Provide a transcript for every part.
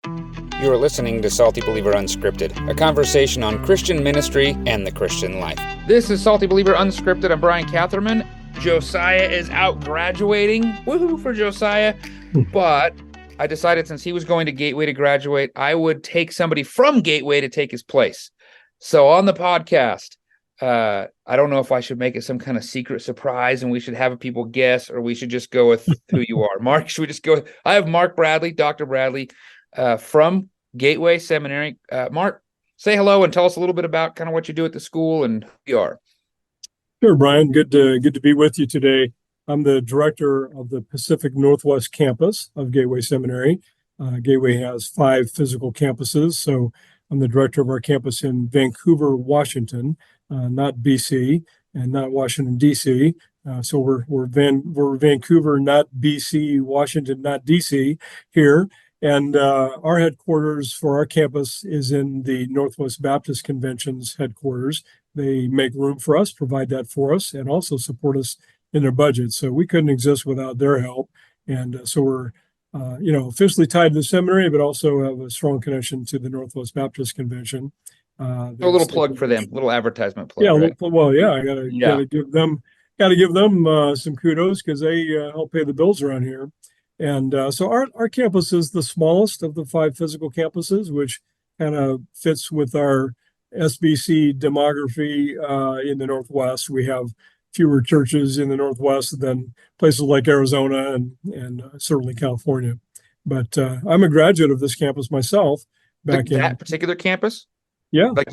You are listening to Salty Believer Unscripted, a conversation on Christian ministry and the Christian life. This is Salty Believer Unscripted. I'm Brian Catherman. Josiah is out graduating. Woohoo for Josiah. But I decided since he was going to Gateway to graduate, I would take somebody from Gateway to take his place. So on the podcast, I don't know if I should make it some kind of secret surprise and we should have people guess, or we should just go with who you are. Mark, should we just go? I have Mark Bradley, Dr. Bradley, from Gateway Seminary. Mark, say hello and tell us a little bit about kind of what you do at the school and who you are. Sure, Brian. Good to be with you today. I'm the director of the Pacific Northwest campus of Gateway Seminary. Gateway has 5 physical campuses, so I'm the director of our campus in Vancouver, Washington, not BC, and not Washington D.C. So we're Vancouver, not BC, Washington, not D.C. here. And our headquarters for our campus is in the Northwest Baptist Convention's headquarters. They make room for us, provide that for us, and also support us in their budget. So we couldn't exist without their help. And so we're, officially tied to the seminary, but also have a strong connection to the Northwest Baptist Convention. A little plug for them, a little advertisement plug. Yeah, right? I gotta give them some kudos because they help pay the bills around here. And so our campus is the smallest of the 5 physical campuses, which kind of fits with our SBC demography in the Northwest. We have fewer churches in the Northwest than places like Arizona and certainly California. But I'm a graduate of this campus myself. That particular campus? Yeah. Like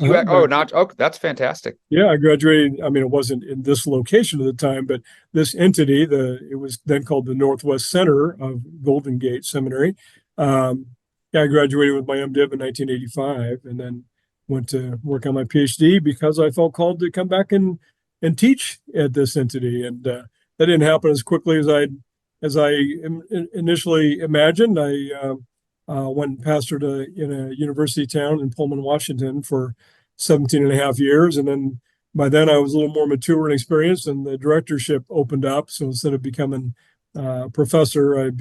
that's fantastic. Yeah, I graduated. I mean, it wasn't in this location at the time, but this entity, it was then called the Northwest Center of Golden Gate Seminary. I graduated with my MDiv in 1985 and then went to work on my PhD because I felt called to come back and teach at this entity. And that didn't happen as quickly as I initially imagined. I went and pastored in a university town in Pullman, Washington for 17 and a half years. And then by then I was a little more mature and experienced and the directorship opened up. So instead of becoming a professor, I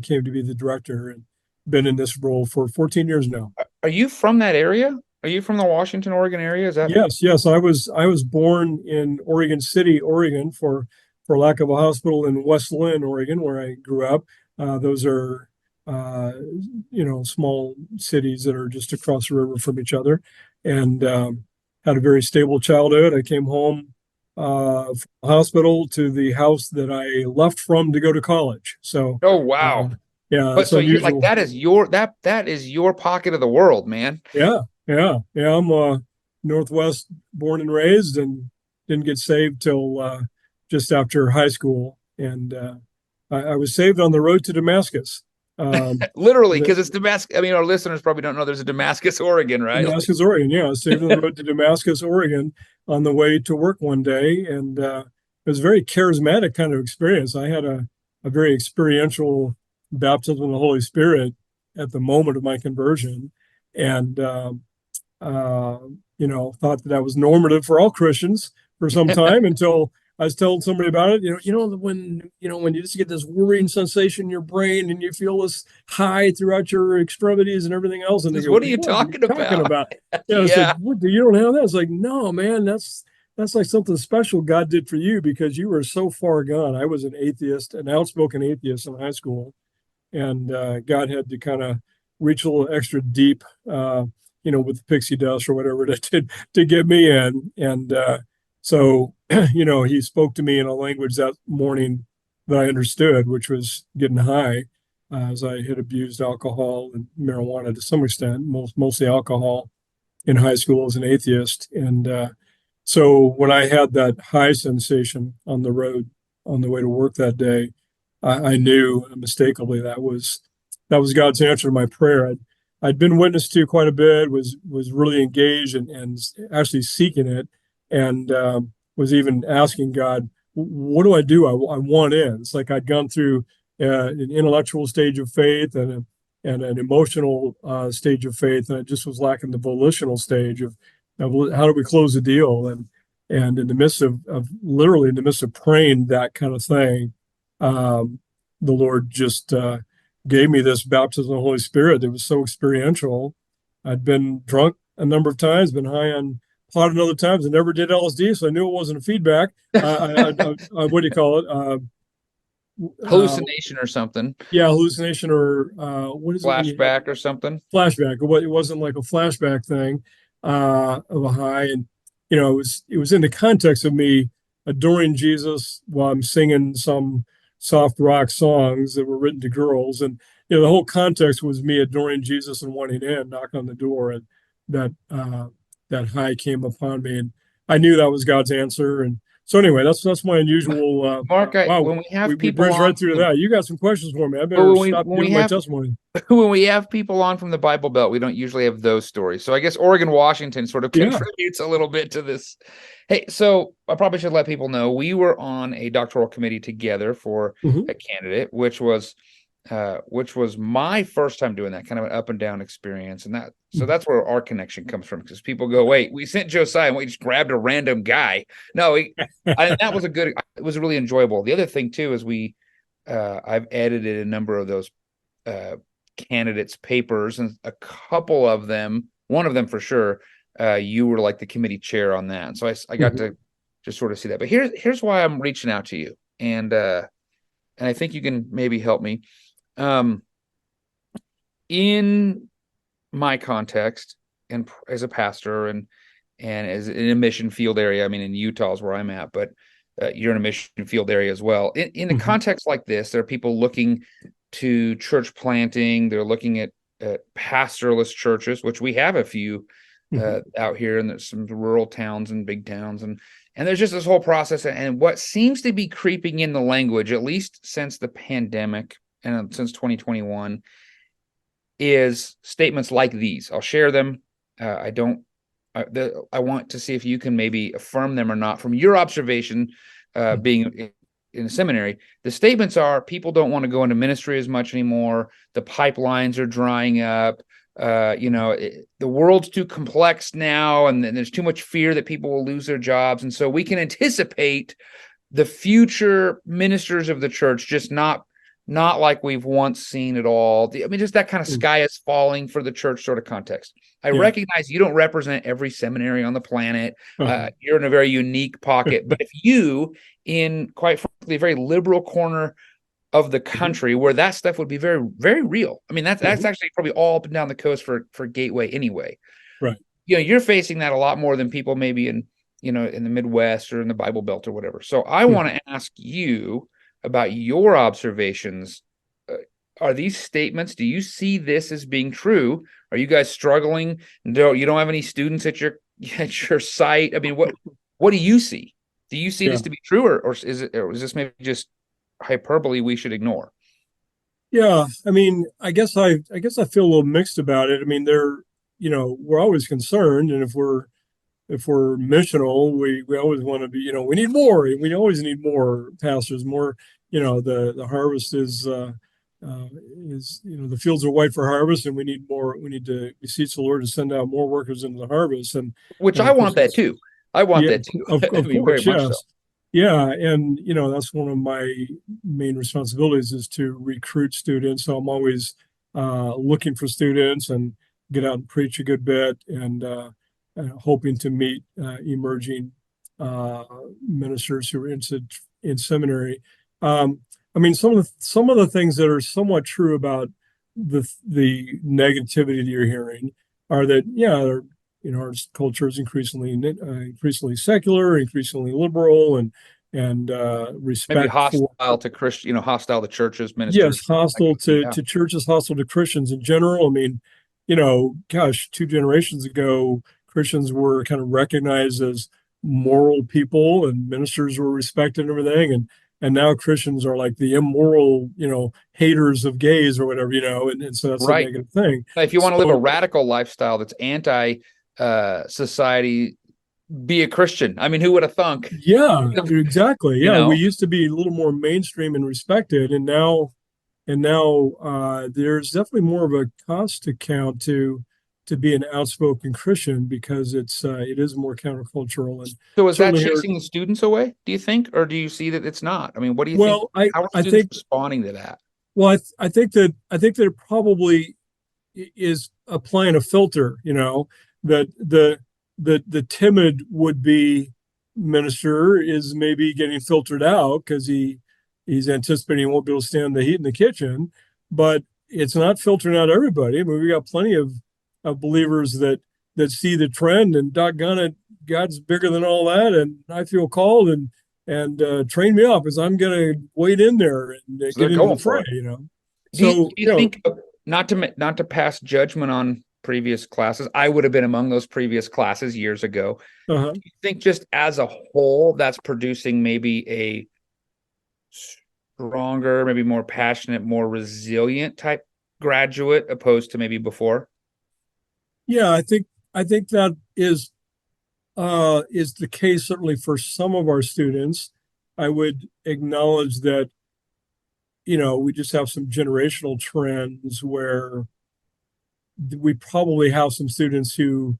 came to be the director and been in this role for 14 years now. Are you from that area? Are you from the Washington, Oregon area? Is that? Yes. I was born in Oregon City, Oregon, for lack of a hospital, in West Lynn, Oregon, where I grew up. Those are small cities that are just across the river from each other, and had a very stable childhood. I came home from the hospital to the house that I left from to go to college. So, oh wow, yeah. But so you like that is your pocket of the world, man. Yeah. I'm Northwest born and raised, and didn't get saved till just after high school, and I was saved on the road to Damascus. Literally, because it's Damascus. I mean, our listeners probably don't know there's a Damascus, Oregon, right? Damascus, Oregon. Yeah, I was saved on the road to Damascus, Oregon, on the way to work one day, and it was a very charismatic kind of experience. I had a very experiential baptism of the Holy Spirit at the moment of my conversion, and thought that was normative for all Christians for some time until I was telling somebody about it. When you just get this worrying sensation in your brain and you feel this high throughout your extremities and everything else. And what are you talking about? Like, what, you don't have that? It's like, no, man, that's like something special God did for you because you were so far gone. I was an atheist, an outspoken atheist in high school, and God had to kind of reach a little extra deep, with the pixie dust or whatever to get me in. And so, he spoke to me in a language that morning that I understood, which was getting high, as I had abused alcohol and marijuana to some extent, mostly alcohol in high school as an atheist. And so when I had that high sensation on the road on the way to work that day, I knew unmistakably that was God's answer to my prayer. I'd been witnessed to quite a bit, was really engaged and actually seeking it, and was even asking God, what do I do? I want in. It's like I'd gone through an intellectual stage of faith and an emotional stage of faith, and I just was lacking the volitional stage of how do we close the deal? And in the midst of praying that kind of thing, the Lord just gave me this baptism of the Holy Spirit that was so experiential. I'd been drunk a number of times, been high on pot another times, and never did LSD, so I knew it wasn't a feedback. What do you call it? Hallucination or something, Yeah, hallucination, or what is it when you have flashback or something. flashback? It wasn't like a flashback thing of a high, and it was in the context of me adoring Jesus while I'm singing some soft rock songs that were written to girls, and the whole context was me adoring Jesus and wanting in, knock on the door, and that high came upon me, and I knew that was God's answer, and so anyway, that's my unusual. Mark, Wow, when we have we people bridged on right through to that. You got some questions for me? I but better stop when we giving my have testimony. when we have people on from the Bible Belt, we don't usually have those stories. So I guess Oregon, Washington sort of Yeah. contributes a little bit to this. Hey, so I probably should let people know we were on a doctoral committee together for Mhm. a candidate, which was my first time doing that, kind of an up and down experience. And that's where our connection comes from, because people go, wait, we sent Josiah and we just grabbed a random guy. No, that was it was really enjoyable. The other thing too is I've edited a number of those candidates' papers, and a couple of them, one of them for sure, you were like the committee chair on that. And so I got to just sort of see that. But here's why I'm reaching out to you, and I think you can maybe help me. In my context, and as a pastor, and as in a mission field area, I mean, in Utah is where I'm at, but you're in a mission field area as well. In a context like this, there are people looking to church planting. They're looking at pastorless churches, which we have a few out here, and there's some rural towns and big towns, and there's just this whole process. And what seems to be creeping in the language, at least since the pandemic and since 2021, is statements like these. I'll share them. I want to see if you can maybe affirm them or not from your observation, being in a seminary. The statements are, people don't want to go into ministry as much anymore. The pipelines are drying up. The world's too complex now, and there's too much fear that people will lose their jobs. And so we can anticipate the future ministers of the church just not like we've once seen at all. I mean, just that kind of sky is falling for the church sort of context. I recognize you don't represent every seminary on the planet. You're in a very unique pocket. But if you, in quite frankly, a very liberal corner of the country where that stuff would be very, very real. I mean, that's actually probably all up and down the coast for Gateway anyway. Right. You're facing that a lot more than people maybe in the Midwest or in the Bible Belt or whatever. So I want to ask you about your observations. Are these statements, do you see this as being true? Are you guys struggling? No, you don't have any students at your site. I mean, what do you see? Do you see this to be true, or is this maybe just hyperbole we should ignore? Yeah, I mean, I guess I feel a little mixed about it. I mean, we're always concerned, and if we're missional, we always want to be, we need more, and we always need more pastors, more. The harvest is the fields are white for harvest, and we need more. We need to beseech the Lord to send out more workers into the harvest, and I want that too. I want that too. Of I mean, course, very much yes. so. Yeah, and that's one of my main responsibilities, is to recruit students. So I'm always looking for students and get out and preach a good bit, and hoping to meet emerging ministers who are interested in seminary. I mean, some of the things that are somewhat true about the negativity that you're hearing are that, our culture is increasingly secular, increasingly liberal, and respect maybe hostile for, to Christian, hostile to churches, ministers. Yes, hostile to churches, hostile to Christians in general. I mean, gosh, 2 generations ago, Christians were kind of recognized as moral people, and ministers were respected and everything. And now Christians are like the immoral, haters of gays or whatever, and so that's a negative thing. If you want to live a radical lifestyle that's anti-society, be a Christian. I mean, who would have thunk? Yeah, exactly. Yeah, we used to be a little more mainstream and respected, and now there's definitely more of a cost to count to be an outspoken Christian, because it is more countercultural. And so is that chasing the students away, do you think, or do you see that it's not? I mean, what do you think? How are students responding to that? Well, I think that it probably is applying a filter, that the timid would be minister is maybe getting filtered out because he's anticipating he won't be able to stand the heat in the kitchen, but it's not filtering out everybody. I mean, we got plenty of believers that see the trend and doggone it, God's bigger than all that, and I feel called and train me up as I'm going to wade in there and So get they're into the going fray, for it. So, Do you think, not to pass judgment on previous classes, I would have been among those previous classes years ago. uh-huh. Do you think just as a whole, that's producing maybe a stronger, maybe more passionate, more resilient type graduate opposed to maybe before? Yeah, I think that is the case certainly for some of our students. I would acknowledge that we just have some generational trends where we probably have some students who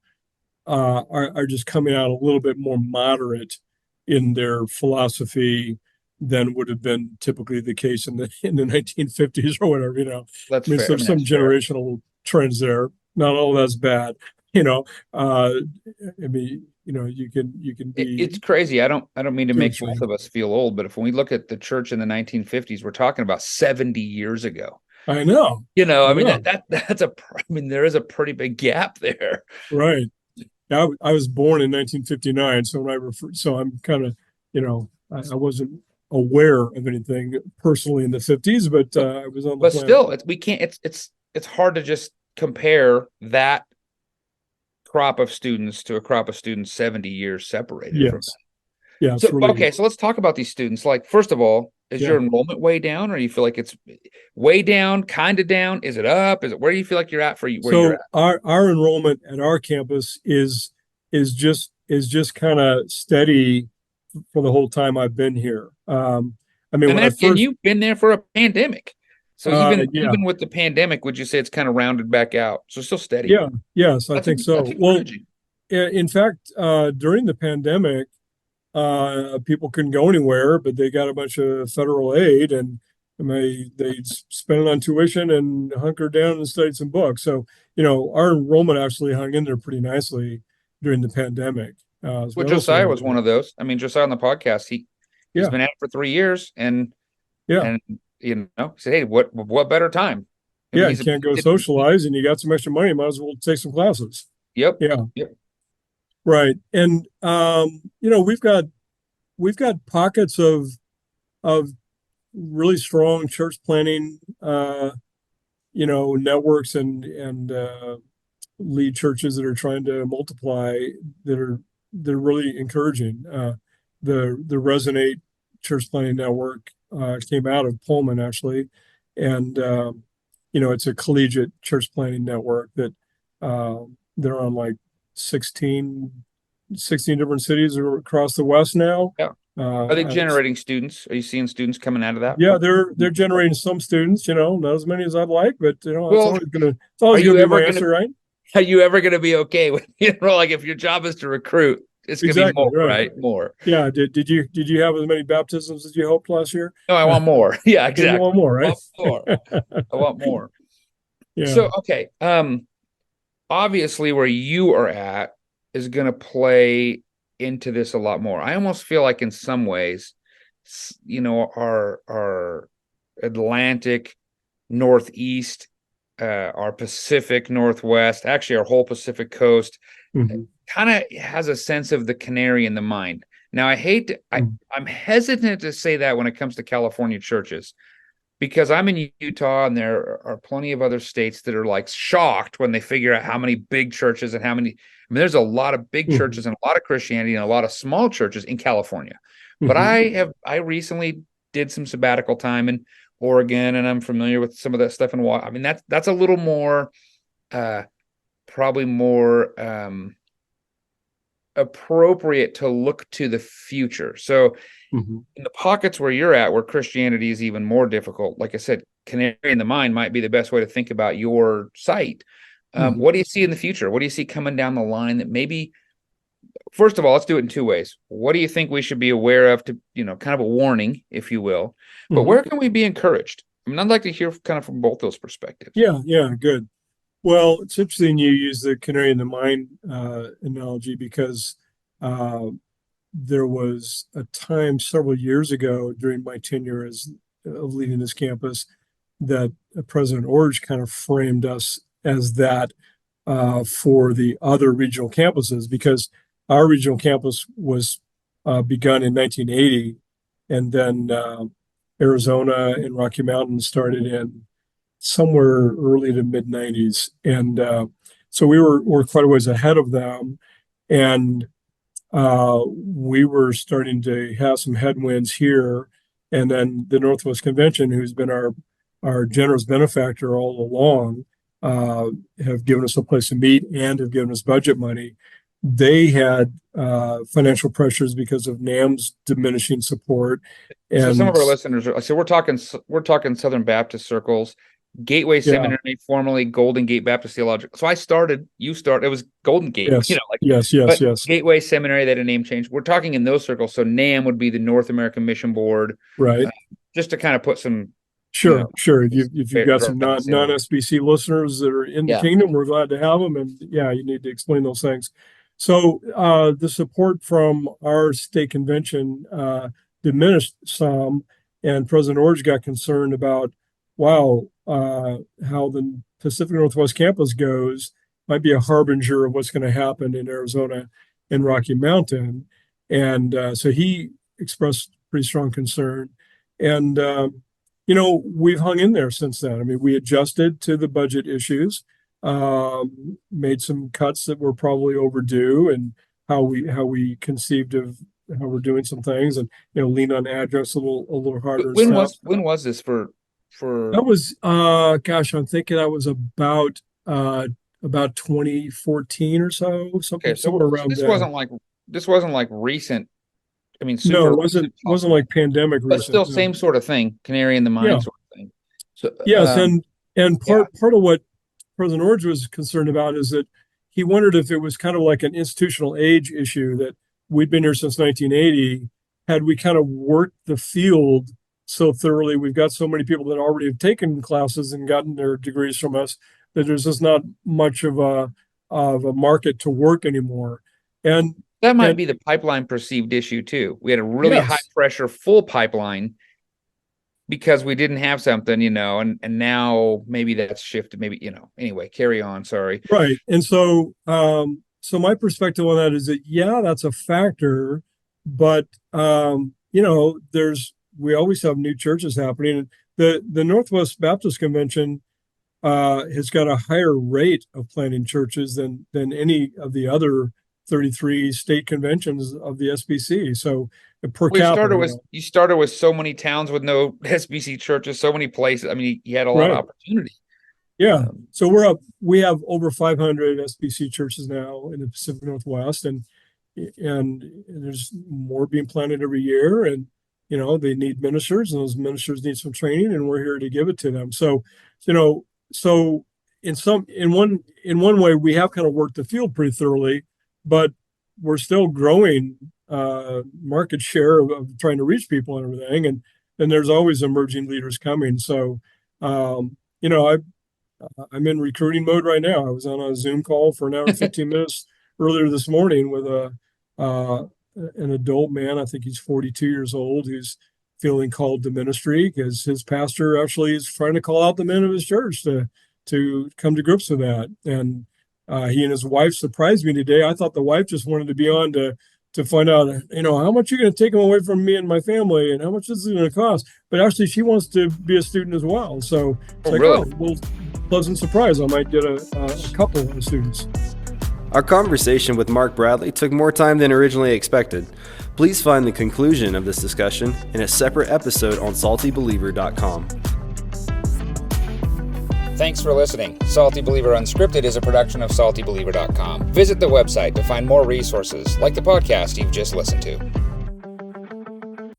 are just coming out a little bit more moderate in their philosophy than would have been typically the case in the 1950s or whatever. That's I mean, fair. so I mean, some that's fair. generational trends there. Not all that's bad. I mean, you can be It's crazy. I don't mean to too make both extreme. of us feel old, but if when we look at the church in the 1950s, we're talking about 70 years ago. I know. I I mean know. I mean there is a pretty big gap there. Right. I was born in 1959, so so I'm kind of, I wasn't aware of anything personally in the 50s, but But I was on the but planet. still, we can't. It's hard to just compare that crop of students to a crop of students 70 years separated from Yes. Yeah, that. it's So really, okay, so let's talk about these students. Like, first of all, is yeah. your enrollment way down, or you feel like it's way down, kind of down? Is it up? Is it where do you feel like you're at for where you're So at? our enrollment at our campus is just kind of steady for the whole time I've been here. I mean, when I And first, you've been there for a pandemic. So yeah, even with the pandemic, would you say it's kind of rounded back out? So still steady. yeah, yes, I think That's so. Well, encouraging. in fact, during the pandemic, people couldn't go anywhere, but they got a bunch of federal aid and they spent it on tuition and hunkered down and studied some books. So, our enrollment actually hung in there pretty nicely during the pandemic. So Well, that was really Josiah was one good. of those. I mean, Josiah on the podcast, he's Yeah, been at it for 3 years, yeah, and said, hey, what better time? I mean, yeah. You can't go socialize, and you got some extra money. Might as well take some classes. yep, Yeah, yep. right. And we've got pockets of really strong church planning, networks and lead churches that are trying to multiply they're really encouraging. The Resonate Church Planning Network came out of Pullman actually, and it's a collegiate church planning network that they're on like 16 different cities across the West now. Yeah. Are they generating students? Are you seeing students coming out of that? Yeah, they're generating some students, not as many as I'd like, but Well, it's always gonna be my answer, right? are you ever gonna be okay with like if your job is to recruit, it's gonna be Exactly, more, right. right? More. Yeah. Did you have as many baptisms as you hoped last year? No, I want more. Yeah, Yeah, you want exactly. more, I right? want more. I want more. Yeah. So okay. Obviously where you are at is gonna play into this a lot more. I almost feel like in some ways, our Atlantic Northeast, our Pacific Northwest, actually our whole Pacific coast, Mhm. kind of has a sense of the canary in the mine. Now, I'm hesitant to say that when it comes to California churches, because I'm in Utah and there are plenty of other states that are like shocked when they figure out how many big churches and how many. I mean, there's a lot of big Mhm. churches and a lot of Christianity and a lot of small churches in California. But Mhm. I recently did some sabbatical time in Oregon, and I'm familiar with some of that stuff in Washington. I mean, that's a little more, probably more appropriate to look to the future. So Mhm. in the pockets where you're at, where Christianity is even more difficult, like I said, canary in the mine might be the best way to think about your site. Mhm. What do you see in the future? What do you see coming down the line that maybe, first of all, let's do it in two ways. What do you think we should be aware of to, kind of a warning, if you will, but Mhm. where can we be encouraged? I mean, I'd like to hear kind of from both those perspectives. Yeah, good. Well, it's interesting you use the canary in the mine analogy because there was a time several years ago during my tenure of leading this campus that President Orge kind of framed us as that for the other regional campuses, because our regional campus was begun in 1980, and then Arizona and Rocky Mountain started in somewhere early to mid 90s, and so we're quite a ways ahead of them, and we were starting to have some headwinds here, and then the Northwest Convention, who's been our generous benefactor all along, have given us a place to meet and have given us budget money. They had financial pressures because of NAM's diminishing support. And so some of our listeners are, so we're talking Southern Baptist circles, Gateway Seminary, formerly Golden Gate Baptist Theological. So it was Golden Gate, yes, yes. Gateway Seminary, they had a name change. We're talking in those circles. So NAM would be the North American Mission Board. Right. Just to kind of put some. Sure. If you've got some non-SBC listeners that are in the kingdom, we're glad to have them. And you need to explain those things. So the support from our state convention diminished some, and President Orge got concerned about, how the Pacific Northwest campus goes might be a harbinger of what's going to happen in Arizona and Rocky Mountain. And so he expressed pretty strong concern. And, we've hung in there since then. I mean, we adjusted to the budget issues, made some cuts that were probably overdue, and how we conceived of how we're doing some things, and lean on address a little harder. When was this for? That was I'm thinking that was about 2014 or so, something somewhere around this there. This wasn't like recent. I mean, no, it wasn't like pandemic, but still same sort of thing, canary in the mine sort of thing. So yes, and part of what President Orge was concerned about is that he wondered if it was kind of like an institutional age issue, that we'd been here since 1980. Had we kind of worked the field so thoroughly, we've got so many people that already have taken classes and gotten their degrees from us, that there's just not much of a market to work anymore. And that might be the pipeline perceived issue too. We had a really high pressure full pipeline because we didn't have something, and now maybe that's shifted. Maybe, anyway, carry on. Sorry. Right. And so, so my perspective on that is that, that's a factor, but, we always have new churches happening. The Northwest Baptist Convention has got a higher rate of planting churches than any of the other 33 state conventions of the SBC. So per capita, you started with so many towns with no SBC churches, so many places. I mean, you had a lot of opportunity. Yeah. So we have over 500 SBC churches now in the Pacific Northwest, and there's more being planted every year, and they need ministers, and those ministers need some training, and we're here to give it to them. So in one way, we have kind of worked the field pretty thoroughly, but we're still growing market share of trying to reach people and everything, and there's always emerging leaders coming. So I'm in recruiting mode right now. I was on a Zoom call for an hour and 15 minutes earlier this morning with an adult man. I think he's 42 years old, who's feeling called to ministry because his pastor actually is trying to call out the men of his church to come to grips with that. And he and his wife surprised me today. I thought the wife just wanted to be on to find out, how much you're going to take them away from me and my family, and how much this is going to cost. But actually, she wants to be a student as well. So it's pleasant surprise. I might get a couple of students. Our conversation with Mark Bradley took more time than originally expected. Please find the conclusion of this discussion in a separate episode on SaltyBeliever.com. Thanks for listening. Salty Believer Unscripted is a production of SaltyBeliever.com. Visit the website to find more resources like the podcast you've just listened to.